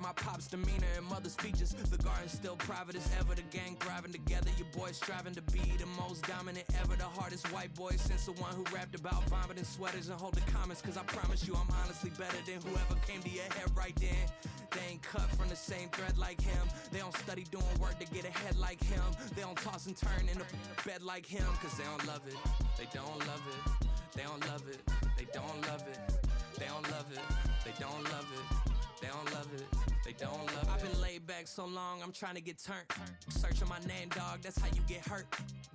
of my pop's demeanor and mother's features. The garden's still private as ever, the gang thriving together. Your boys striving to be the most dominant ever. The hardest white boy since the one who rapped about vomiting sweaters and holding comments. Cause I promise you I'm honestly better than whoever came to your head right then. They ain't cut from the same thread like him. They don't study doing work to get ahead like him. They don't toss and turn in the bed like him. Cause they don't love it, they don't love it. They don't love it, they don't love it. They don't love it, they don't love it. They don't love it, they don't love it. I've been laid back so long, I'm trying to get turned. Searching my name, dog, that's how you get hurt.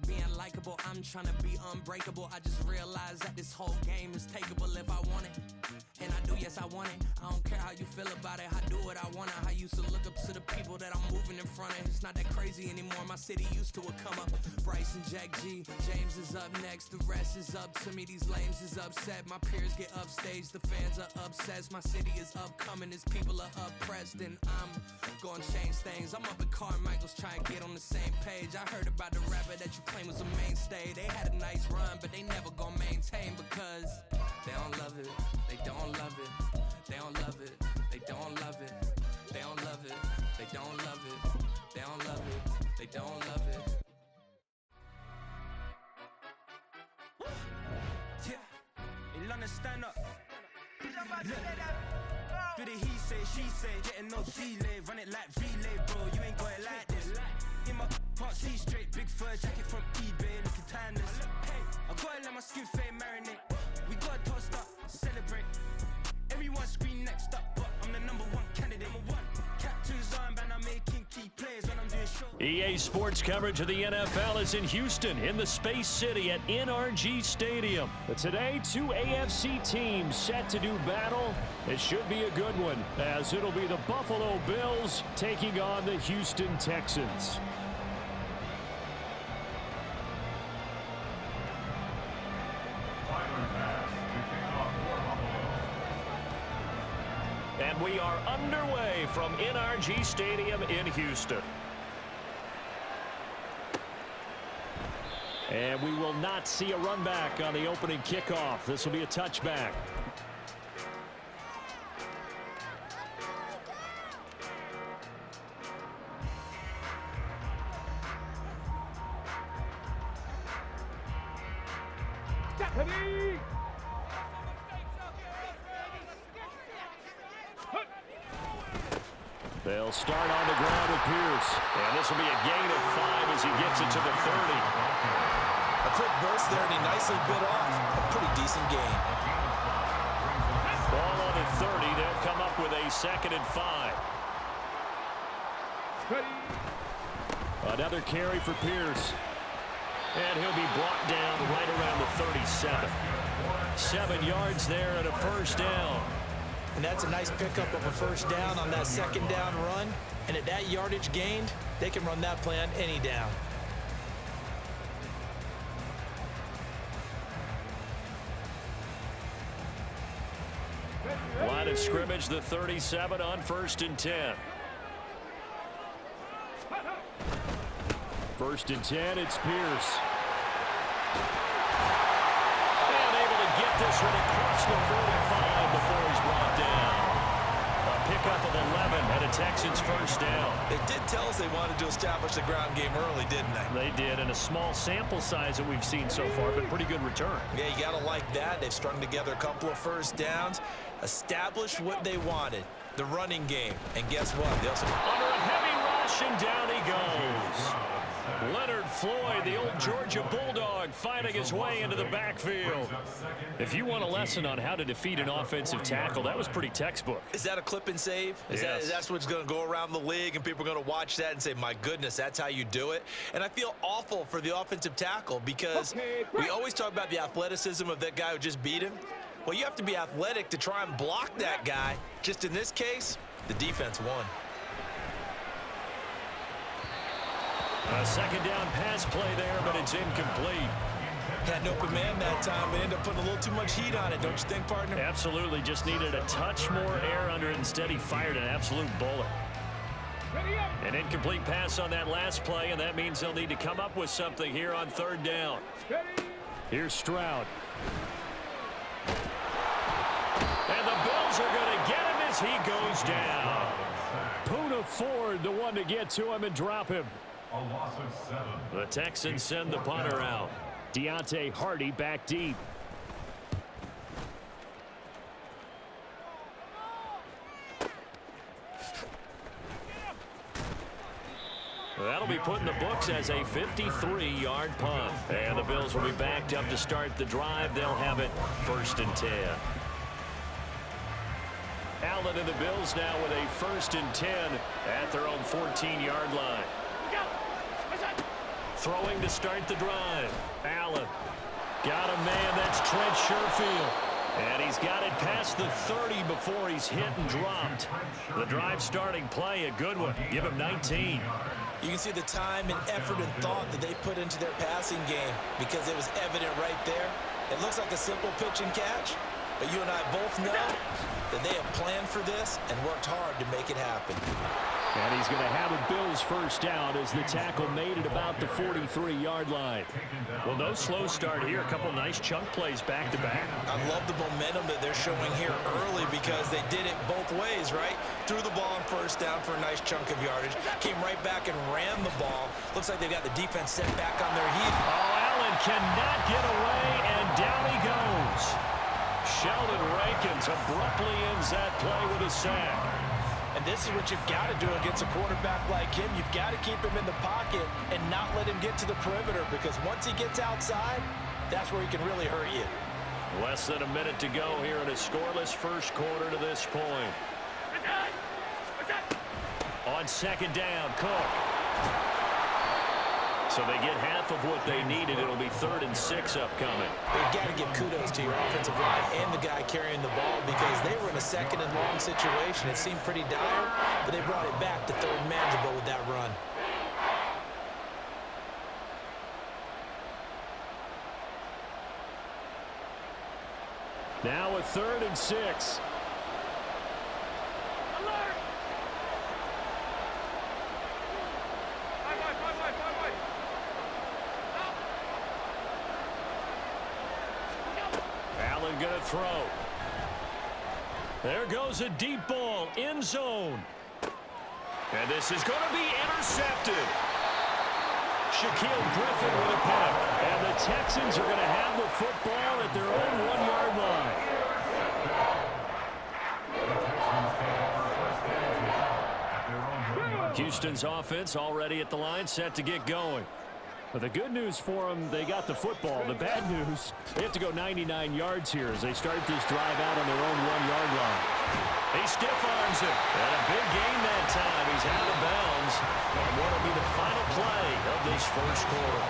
Being likable, I'm trying to be unbreakable. I just realized that this whole game is takeable if I want it. And I do, yes, I want it. I don't care how you feel about it, I do what I want it. I used to look up to the people that I'm moving in front of. It's not that crazy anymore, my city used to it come up. Bryce and Jack G, James is up next. The rest is up to me, these lames is upset. My peers get upstaged, the fans are obsessed. My city is upcoming, its people are oppressed. And I'm gonna change things. I'm up at Carmichael's trying to get on the same page. I heard about the rapper that you claim was a mainstay. They had a nice run, but they never gonna maintain because they don't love it, they don't love it, they don't love it, they don't love it, they don't love it, they don't love it, they don't love it, they don't love it. Yeah, in London, stand up. Do the he say, she say, getting no delay, run it like relay, bro. You ain't got it like this. In my can't see straight, big fur jacket from eBay, looking timeless. Hey, I gotta let my skin fade marinate. We gotta toast up, celebrate. Everyone scream next up, but I'm the number one candidate. Captain's armband, I'm making key plays when I'm doing show. EA Sports coverage of the NFL is in Houston, in the Space City at NRG Stadium. But today, two AFC teams set to do battle. It should be a good one, as it'll be the Buffalo Bills taking on the Houston Texans. And we are underway from NRG Stadium in Houston. And we will not see a run back on the opening kickoff. This will be a touchback. They'll start on the ground with Pierce. And this will be a gain of 5 as he gets it to the 30. A quick burst there, and he nicely bit off a pretty decent gain. Ball on the 30. They'll come up with a 2nd and 5. Another carry for Pierce. And he'll be brought down right around the 37. 7 yards there and a first down. And that's a nice pickup of a first down on that 2nd down run. And at that yardage gained, they can run that play on any down. Line of scrimmage, the 37 on 1st and 10. 1st and 10, it's Pierce. And able to get this one across the 45 before he's brought down. A pickup of 11 and a Texans first down. They did tell us they wanted to establish the ground game early, didn't they? They did, and a small sample size that we've seen so far, but pretty good return. Yeah, you got to like that. They've strung together a couple of first downs, established what they wanted, the running game. And guess what? They also under a heavy rush, and down he goes. Leonard Floyd, the old Georgia Bulldog, finding his way into the backfield. If you want a lesson on how to defeat an offensive tackle, that was pretty textbook. Is that a clip and save? Yes. That's what's going to go around the league, and people are going to watch that and say, my goodness, that's how you do it? And I feel awful for the offensive tackle because we always talk about the athleticism of that guy who just beat him. Well, you have to be athletic to try and block that guy. Just in this case, the defense won. A 2nd down pass play there, but it's incomplete. Had an open man that time, but ended up putting a little too much heat on it, don't you think, partner? Absolutely. Just needed a touch more air under it. Instead, he fired an absolute bullet. An incomplete pass on that last play, and that means they'll need to come up with something here on 3rd down. Here's Stroud. And the Bills are going to get him as he goes down. Poona Ford, the one to get to him and drop him. A loss of 7. The Texans send the punter out. Deontay Hardy back deep. That'll be put in the books as a 53-yard punt. And the Bills will be backed up to start the drive. They'll have it 1st and 10. Allen and the Bills now with a 1st and 10 at their own 14-yard line. Throwing to start the drive. Allen got a man. That's Trent Sherfield. And he's got it past the 30 before he's hit and dropped. The drive starting play, a good one. Give him 19. You can see the time and effort and thought that they put into their passing game because it was evident right there. It looks like a simple pitch and catch, but you and I both know that they have planned for this and worked hard to make it happen. And he's going to have a Bills first down as the tackle made it about the 43-yard line. Well, no slow start here. A couple nice chunk plays back-to-back. I love the momentum that they're showing here early because they did it both ways, right? Threw the ball on first down for a nice chunk of yardage. Came right back and ran the ball. Looks like they've got the defense set back on their heels. Oh, Allen cannot get away, and down he goes. Sheldon Rankins abruptly ends that play with a sack. And this is what you've got to do against a quarterback like him. You've got to keep him in the pocket and not let him get to the perimeter because once he gets outside, that's where he can really hurt you. Less than a minute to go here in a scoreless first quarter to this point. On 2nd down, Cook. So they get half of what they needed. It'll be 3rd and 6 upcoming. You've got to give kudos to your offensive line and the guy carrying the ball because they were in a 2nd and long situation. It seemed pretty dire, but they brought it back to 3rd and manageable with that run. Now a 3rd and 6. Allen going to throw. There goes a deep ball, end zone. And this is going to be intercepted. Shaquille Griffin with a pick. And the Texans are going to have the football at their own 1-yard line. Houston's offense already at the line, set to get going. But the good news for them, they got the football. The bad news, they have to go 99 yards here as they start this drive out on their own 1-yard line. He stiff-arms it. And a big gain that time. He's out of bounds. And what will be the final play of this first quarter?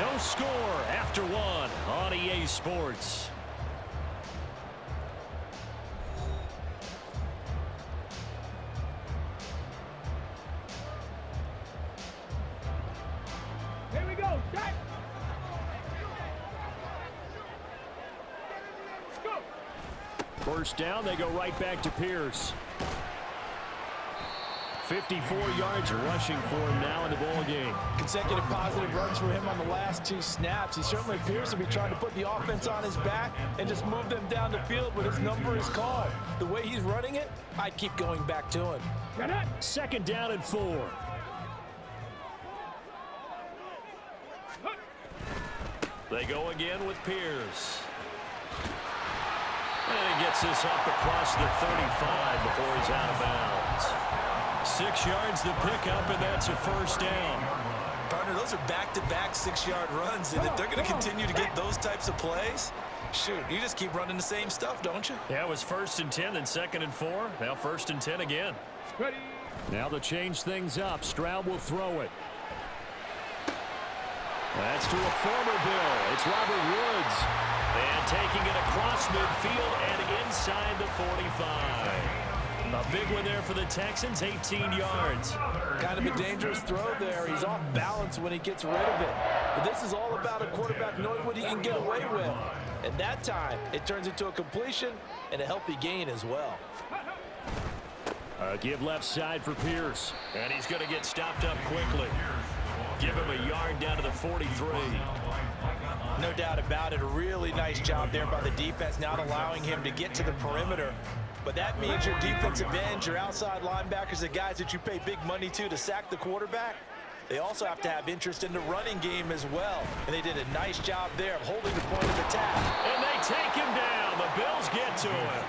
No score after 1 on EA Sports. First down, they go right back to Pierce. 54 yards rushing for him now in the ball game. Consecutive positive runs for him on the last 2 snaps. He certainly appears to be trying to put the offense on his back and just move them down the field when his number is called. The way he's running it, I'd keep going back to him. 2nd down and 4. They go again with Pierce. And he gets this up across the 35 before he's out of bounds. 6 yards the pickup, and that's a first down. Partner, those are back-to-back 6-yard runs, and if they're going to continue to get those types of plays, shoot, you just keep running the same stuff, don't you? Yeah, it was 1st and 10, then 2nd and 4. Now 1st and 10 again. Ready. Now to change things up, Stroud will throw it. That's to a former Bill. It's Robert Woods. And taking it across midfield and inside the 45. A big one there for the Texans, 18 yards. Kind of a dangerous throw there. He's off balance when he gets rid of it. But this is all about a quarterback knowing what he can get away with. And that time, it turns into a completion and a healthy gain as well. Give left side for Pierce. And he's going to get stopped up quickly. Give him a yard down to the 43. No doubt about it. A really nice job there by the defense, not allowing him to get to the perimeter. But that means your defensive ends, your outside linebackers, the guys that you pay big money to sack the quarterback, they also have to have interest in the running game as well. And they did a nice job there of holding the point of attack. And they take him down. The Bills get to him.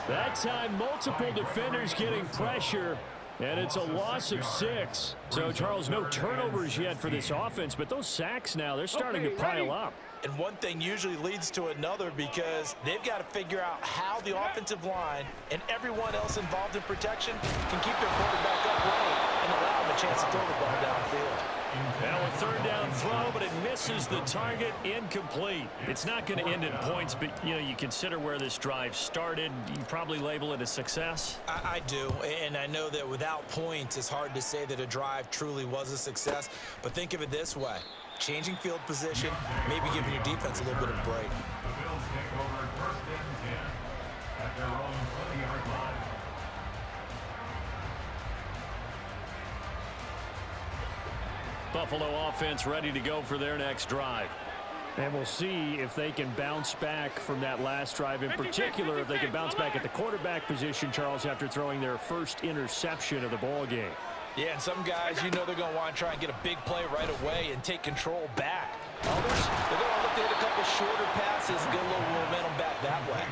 That time, multiple defenders getting pressure, and it's a loss of 6. So, Charles, no turnovers yet for this offense, but those sacks now, they're starting to pile up. And one thing usually leads to another because they've got to figure out how the offensive line and everyone else involved in protection can keep their quarterback upright and allow him a chance to throw the ball downfield. Now a third down throw, but it misses the target, incomplete. It's not going to end in points, but, you consider where this drive started. You probably label it a success. I do, and I know that without points, it's hard to say that a drive truly was a success. But think of it this way. Changing field position, maybe giving your defense a little bit of a break. The Bills take over 1st and 10 at their own 20-yard line. Buffalo offense ready to go for their next drive. And we'll see if they can bounce back from that last drive. In particular, if they can bounce back at the quarterback position, Charles, after throwing their first interception of the ball game. Yeah, and some guys, they're going to want to try and get a big play right away and take control back. Others, they're going to look to hit a couple shorter passes, get a little momentum back that way.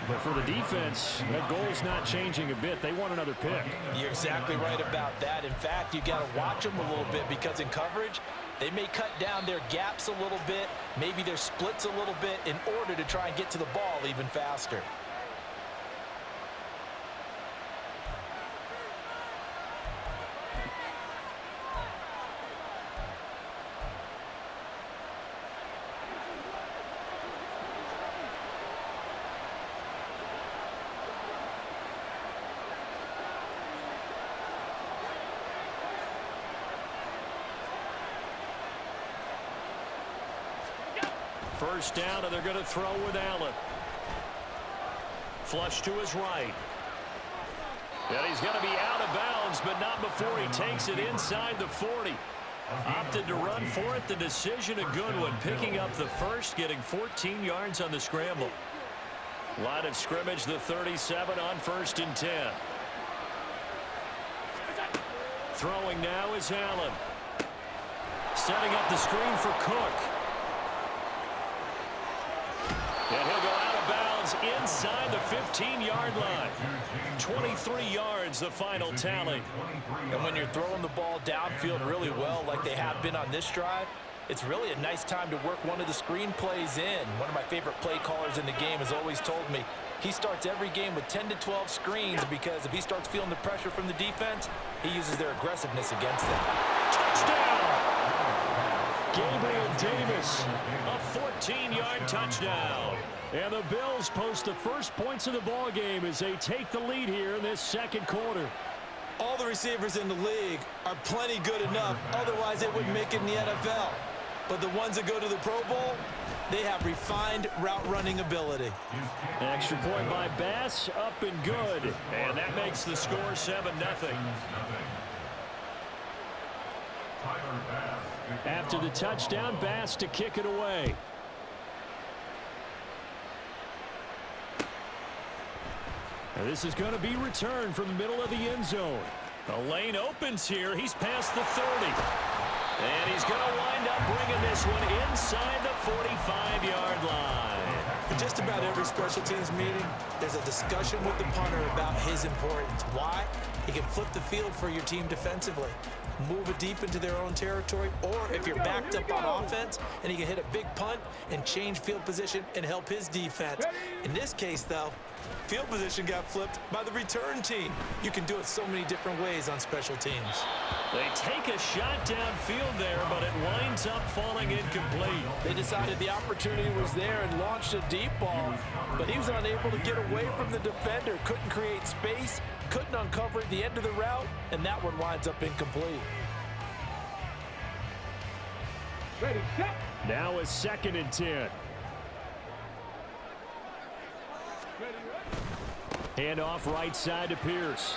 But for the defense, that goal's not changing a bit. They want another pick. You're exactly right about that. In fact, you got to watch them a little bit because in coverage, they may cut down their gaps a little bit, maybe their splits a little bit in order to try and get to the ball even faster. First down, and they're going to throw with Allen. Flush to his right. And he's going to be out of bounds, but not before he takes it inside the 40. Opted to run for it. The decision a good one. Picking up the first, getting 14 yards on the scramble. Line of scrimmage, the 37 on 1st and 10. Throwing now is Allen. Setting up the screen for Cook. And he'll go out of bounds inside the 15-yard line. 23 yards, the final tally. And when you're throwing the ball downfield really well like they have been on this drive, it's really a nice time to work one of the screen plays in. One of my favorite play callers in the game has always told me he starts every game with 10 to 12 screens because if he starts feeling the pressure from the defense, he uses their aggressiveness against them. Touchdown! Gabriel Davis, a 14-yard touchdown. And the Bills post the first points of the ball game as they take the lead here in this second quarter. All the receivers in the league are plenty good enough, otherwise they wouldn't make it in the NFL. But the ones that go to the Pro Bowl, they have refined route running ability. An extra point by Bass, up and good. And that makes the score 7-0. After the touchdown, Bass to kick it away. Now this is going to be returned from the middle of the end zone. The lane opens here. He's past the 30. And he's going to wind up bringing this one inside the 45-yard line. In just about every special teams meeting, there's a discussion with the punter about his importance. Why? He can flip the field for your team defensively, move it deep into their own territory, or if you're backed up on offense, and he can hit a big punt and change field position and help his defense. In this case, though, field position got flipped by the return team. You can do it so many different ways on special teams. They take a shot downfield there, but it winds up falling incomplete. They decided the opportunity was there and launched a deep ball, but he was unable to get away from the defender, couldn't create space, couldn't uncover at the end of the route, and that one winds up incomplete. Now a 2nd and 10. Handoff right side to Pierce.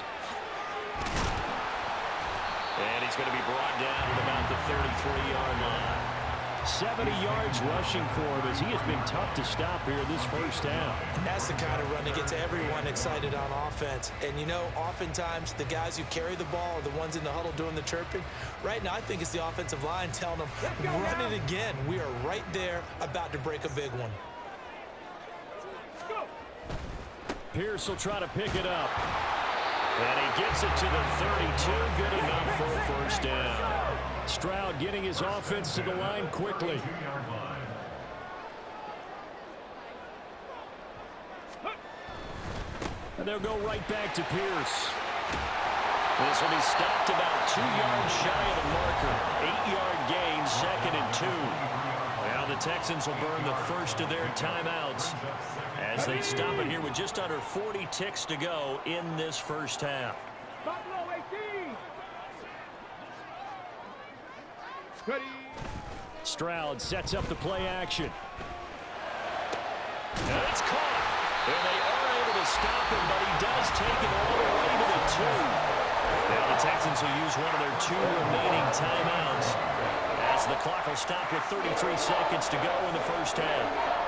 And he's going to be brought down at about the 33-yard line. 70 yards rushing for him as he has been tough to stop here this first half. That's the kind of run that gets everyone excited on offense. And, you know, oftentimes the guys who carry the ball are the ones in the huddle doing the chirping. Right now, I think it's the offensive line telling them, run it again. We are right there about to break a big one. Pierce will try to pick it up. And he gets it to the 32. Good enough for a first down. Stroud getting his offense to the line quickly. And they'll go right back to Pierce. This will be stopped about 2 yards shy of the marker. 8-yard gain, 2nd and 2. Now the Texans will burn the first of their timeouts as they stop it here with just under 40 ticks to go in this first half. Stroud sets up the play action. Now it's caught. And they are able to stop him, but he does take it all the way to the 2. Now the Texans will use one of their 2 remaining timeouts as the clock will stop with 33 seconds to go in the first half.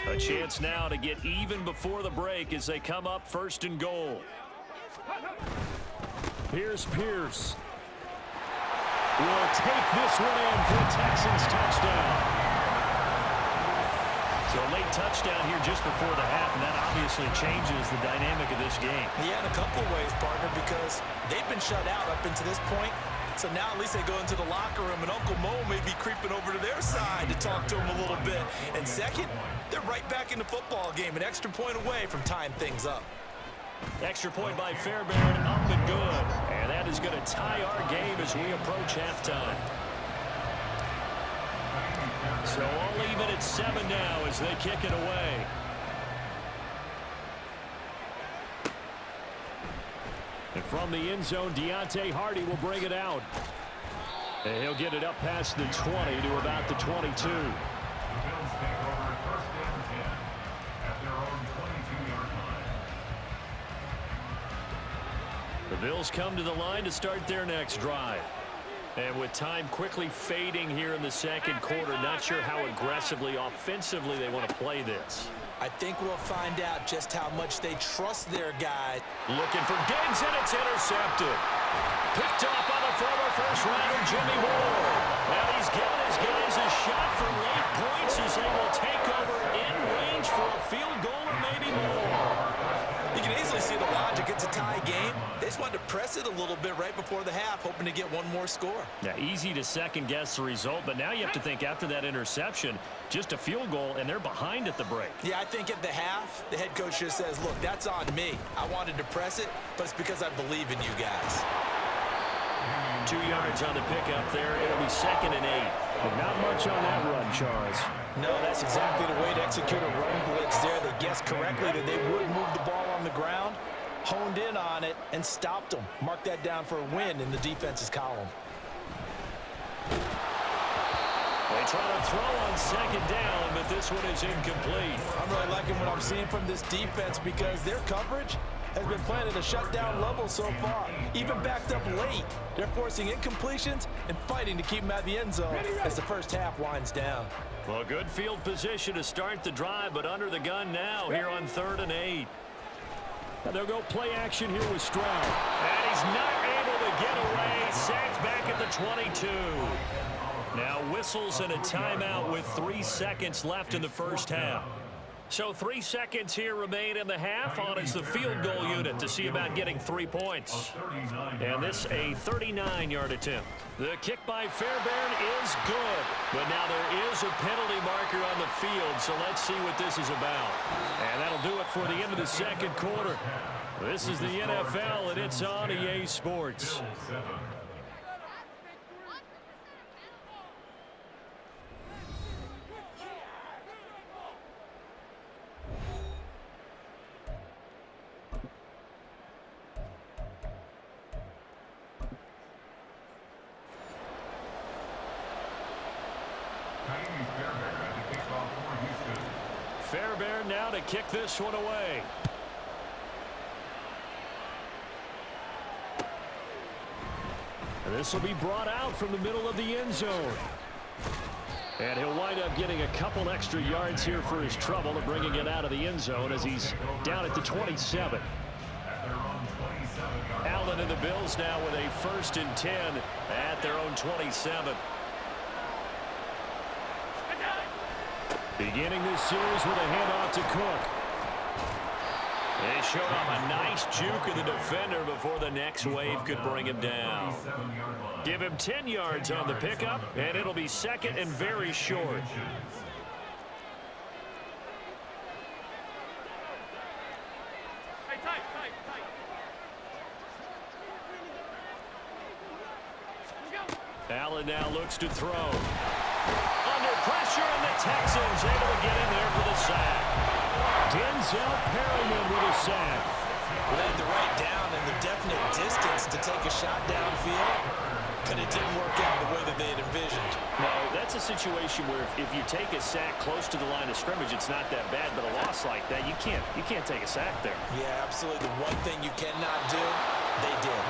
A chance now to get even before the break as they come up 1st and goal. Here's Pierce. Will take this one in for a Texans touchdown. So a late touchdown here just before the half, and that obviously changes the dynamic of this game. Yeah, in a couple of ways, partner, because they've been shut out up until this point. So now at least they go into the locker room, and Uncle Mo may be creeping over to their side to talk to him a little bit. And second, they're right back in the football game, an extra point away from tying things up. Extra point by Fairbairn, up and good. And that is going to tie our game as we approach halftime. So all even at 7 now as they kick it away. And from the end zone, Deontay Hardy will bring it out. And he'll get it up past the 20 to about the 22. The Bills take over 1st and 10 at their own 22-yard line. The Bills come to the line to start their next drive. And with time quickly fading here in the second quarter, not sure how aggressively, offensively they want to play this. I think we'll find out just how much they trust their guy. Looking for Diggs, and it's intercepted. Picked off by the former first-rounder Jimmy Moore. Now he's given his guys a shot for late points as they will take over in range for a field goal or maybe more. You can easily see the logic. It's a tie game. They just wanted to press it a little bit right before the half, hoping to get one more score. Yeah, easy to second-guess the result, but now you have to think after that interception, just a field goal, and they're behind at the break. Yeah, I think at the half, the head coach just says, look, that's on me. I wanted to press it, but it's because I believe in you guys. 2 yards on the pickup there. It'll be 2nd and 8. But not much on that run, Charles. No, that's exactly the way to execute a run blitz there. They guessed correctly that they would move the ball on the ground, honed in on it, and stopped them. Mark that down for a win in the defense's column. They try to throw on 2nd down, but this one is incomplete. I'm really liking what I'm seeing from this defense because their coverage has been playing at a shutdown level so far. Even backed up late, they're forcing incompletions and fighting to keep them at the end zone as the first half winds down. Well, good field position to start the drive, but under the gun now here on 3rd and 8. Now they'll go play action here with Stroud. And he's not able to get away. Sacked back at the 22. Now whistles and a timeout with 3 seconds left in the first half. So 3 seconds here remain in the half on as the field goal unit to see about getting 3 points. And this a 39-yard attempt. The kick by Fairbairn is good. But now there is a penalty marker on the field, so let's see what this is about. And that'll do it for the end of the second quarter. This is the NFL, and it's on EA Sports. Fairbairn now to kick this one away. And this will be brought out from the middle of the end zone. And he'll wind up getting a couple extra yards here for his trouble and bringing it out of the end zone as he's down at the 27. Allen and the Bills now with a 1st and 10 at their own 27. Beginning this series with a handoff to Cook. They showed off a nice juke of the defender before the next wave could bring him down. Give him 10 yards on the pickup, and it'll be 2nd and very short. Allen now looks to throw. Under pressure, and the Texans able to get in there for the sack. Denzel Perryman with a sack. Well, they had the right down and the definite distance to take a shot downfield, but it didn't work out the way that they had envisioned. No, that's a situation where if you take a sack close to the line of scrimmage, it's not that bad, but a loss like that, you can't take a sack there. Yeah, absolutely. The one thing you cannot do, they did.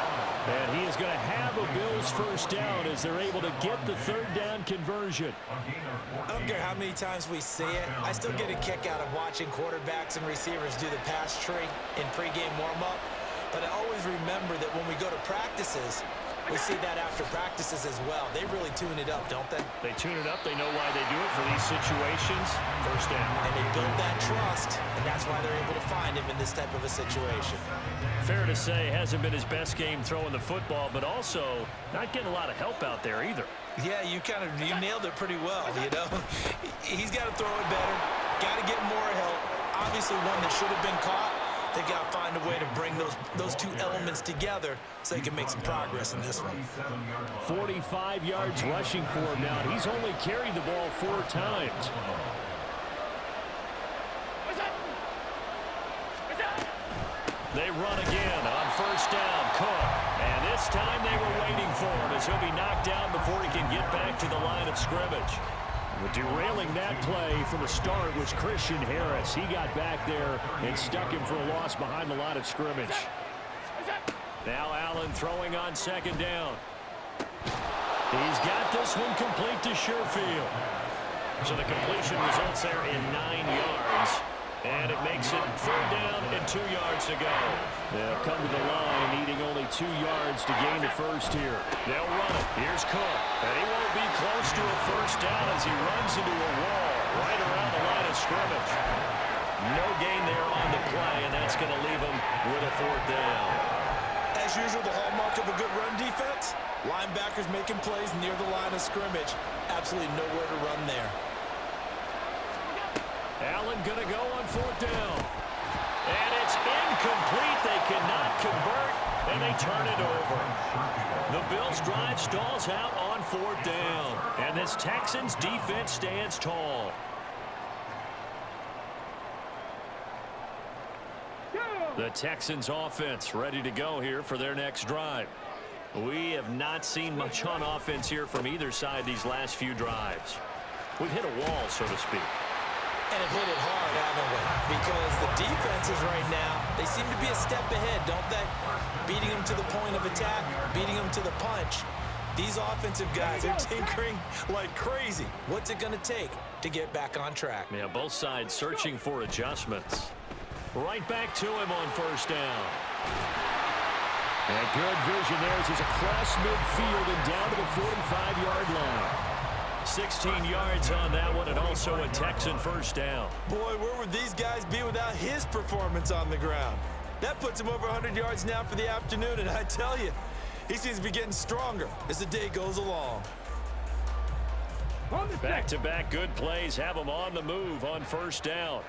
And he is going to have a Bills 1st down as they're able to get the 3rd down conversion. I don't care how many times we see it. I still get a kick out of watching quarterbacks and receivers do the pass tree in pregame warm-up. But I always remember that when we go to practices, we see that after practices as well. They really tune it up, don't they? They tune it up. They know why they do it for these situations. 1st down. And they build that trust, and that's why they're able to find him in this type of a situation. Fair to say, hasn't been his best game throwing the football, but also not getting a lot of help out there either. Yeah, you nailed it pretty well, you know. He's got to throw it better, got to get more help. Obviously, one that should have been caught. They got to find a way to bring those two elements together so they can make some progress in this one. 45 yards rushing for him now. He's only carried the ball 4 times. They run again on 1st down. Cook. And this time they were waiting for him as he'll be knocked down before he can get back to the line of scrimmage. Derailing that play from the start was Christian Harris. He got back there and stuck him for a loss behind the line of scrimmage. Now Allen throwing on 2nd down. He's got this one complete to Sherfield. So the completion results there in 9 yards. And it makes it 3rd down and 2 yards to go. They'll come to the line needing only 2 yards to gain the 1st here. They'll run it. Here's Cook. And he won't be close to a 1st down as he runs into a wall right around the line of scrimmage. No gain there on the play, and that's going to leave him with a 4th down. As usual, the hallmark of a good run defense, linebackers making plays near the line of scrimmage. Absolutely nowhere to run there. Allen going to go on 4th down. And it's incomplete. They cannot convert, and they turn it over. The Bills' drive stalls out on 4th down. And this Texans defense stands tall. The Texans offense ready to go here for their next drive. We have not seen much on offense here from either side these last few drives. We've hit a wall, so to speak. And have hit it hard, haven't we? Because the defenses right now, they seem to be a step ahead, don't they? Beating them to the point of attack, beating them to the punch. These offensive guys are tinkering like crazy. What's it going to take to get back on track? Yeah, both sides searching for adjustments. Right back to him on 1st down. And good vision there as he's across midfield and down to the 45-yard line. 16 yards on that one, and also a Texan 1st down. Boy, where would these guys be without his performance on the ground? That puts him over 100 yards now for the afternoon, and I tell you, he seems to be getting stronger as the day goes along. Back-to-back good plays have him on the move on 1st down.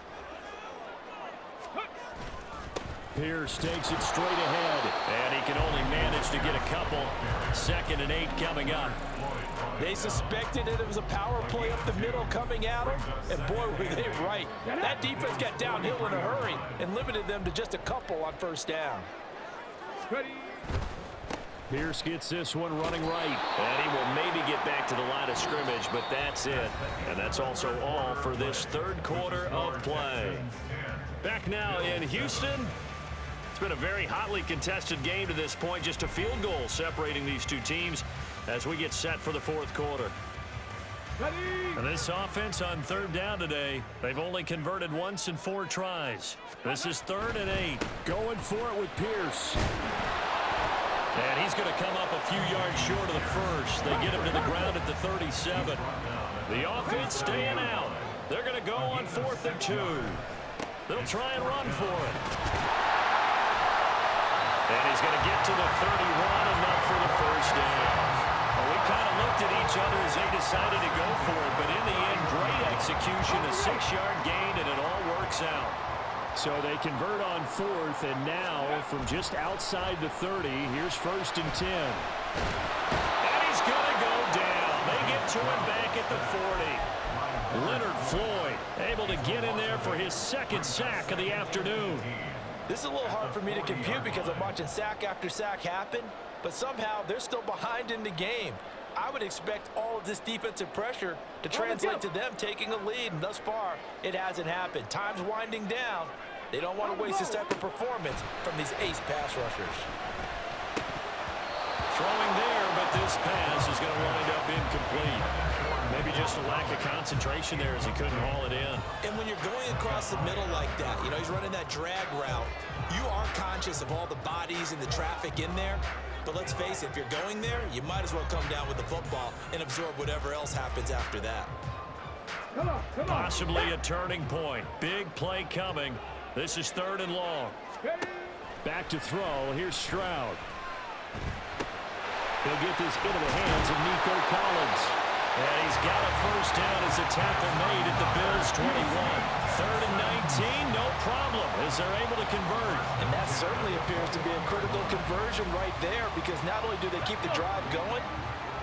Pierce takes it straight ahead, and he can only manage to get a couple. 2nd and 8 coming up. They suspected that it was a power play up the middle coming at them, and boy, were they right. That defense got downhill in a hurry and limited them to just a couple on 1st down. Pierce gets this one running right, and he will maybe get back to the line of scrimmage, but that's it. And that's also all for this 3rd quarter of play. Back now in Houston, It's been a very hotly contested game to this point. Just a field goal separating these two teams as we get set for the fourth quarter. And this offense on third down today, they've only converted once in 4 tries. This is 3rd and 8. Going for it with Pierce. And he's going to come up a few yards short of the first. They get him to the ground at the 37. The offense staying out. They're going to go on 4th and 2. They'll try and run for it. And he's going to get to the 31, enough for the first down. Well, we kind of looked at each other as they decided to go for it, but in the end, great execution, a 6-yard gain, and it all works out. So they convert on 4th, and now from just outside the 30, here's 1st and 10. And he's going to go down. They get to him back at the 40. Leonard Floyd able to get in there for his 2nd sack of the afternoon. This is a little hard for me to compute because I'm watching sack after sack happen, but somehow they're still behind in the game. I would expect all of this defensive pressure to translate to them taking a lead, and thus far, it hasn't happened. Time's winding down. They don't want to waste this type of performance from these ace pass rushers. Throwing there, but this pass is going to wind up incomplete. Maybe just a lack of concentration there as he couldn't haul it in. And when you're going across the middle like that, you know, he's running that drag route, you are conscious of all the bodies and the traffic in there. But let's face it, if you're going there, you might as well come down with the football and absorb whatever else happens after that. Possibly a turning point. Big play coming. This is 3rd and long. Back to throw. Here's Stroud. He'll get this into the hands of Nico Collins. And he's got a first down as a tackle made at the Bills' 21. 3rd and 19, no problem, as they're able to convert. And that certainly appears to be a critical conversion right there, because not only do they keep the drive going,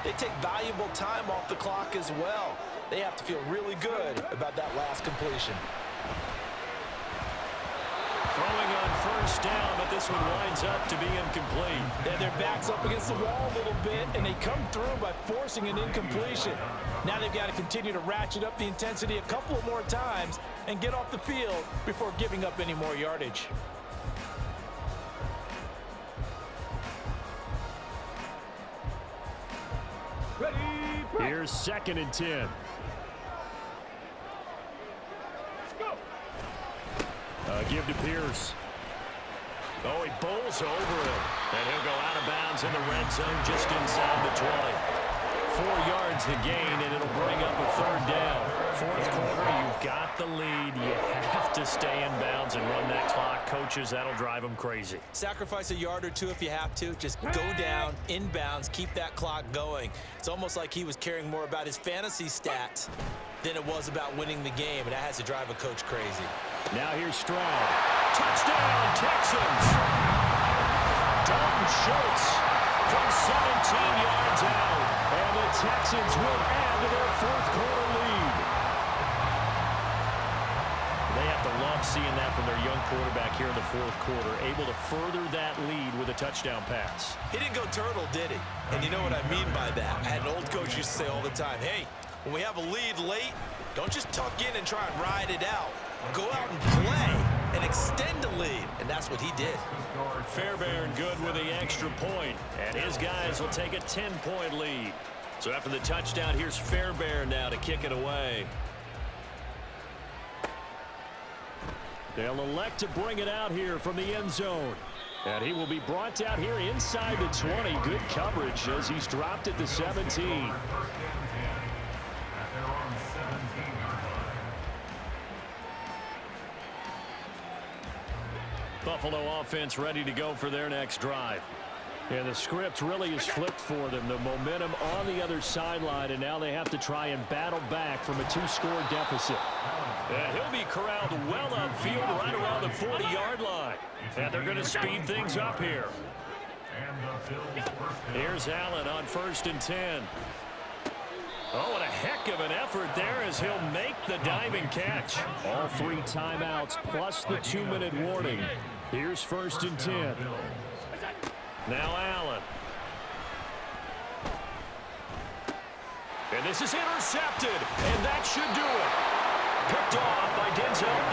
they take valuable time off the clock as well. They have to feel really good about that last completion. Throwing on first down, but this one winds up to be incomplete. Yeah, their back's up against the wall a little bit, and they come through by forcing an incompletion. Now they've got to continue to ratchet up the intensity a couple of more times and get off the field before giving up any more yardage. Here's 2nd and 10. Give to Pierce. Oh, he bowls over it. And he'll go out of bounds in the red zone just inside the 20. 4 yards the gain, and it'll bring up a 3rd down. 4th quarter, you've got the lead. You have to stay in bounds and run that clock. Coaches, that'll drive them crazy. Sacrifice a yard or two if you have to. Just go down, in bounds, keep that clock going. It's almost like he was caring more about his fantasy stats than it was about winning the game, and that has to drive a coach crazy. Now here's Stroud. Touchdown, Texans! Dalton Schultz from 17 yards out. And the Texans will add to their 4th quarter lead. They have to love seeing that from their young quarterback here in the 4th quarter, able to further that lead with a touchdown pass. He didn't go turtle, did he? And you know what I mean by that. I had an old coach used to say all the time, hey, when we have a lead late, don't just tuck in and try and ride it out. Go out and play and extend the lead, and that's what he did. Fairbairn good with the extra point, and his guys will take a 10-point lead. So after the touchdown, here's Fairbairn now to kick it away. They'll elect to bring it out here from the end zone. And he will be brought out here inside the 20. Good coverage as he's dropped at the 17. Buffalo offense ready to go for their next drive. And the script really is flipped for them. The momentum on the other sideline, and now they have to try and battle back from a 2-score deficit. And he'll be corralled well upfield right around the 40-yard line. And they're going to speed things up here. Here's Allen on 1st and 10. Oh, and a heck of an effort there as he'll make the diving catch. All 3 timeouts plus the 2-minute warning. Here's 1st and 10. Now Allen. And this is intercepted, and that should do it. Picked off by Denzel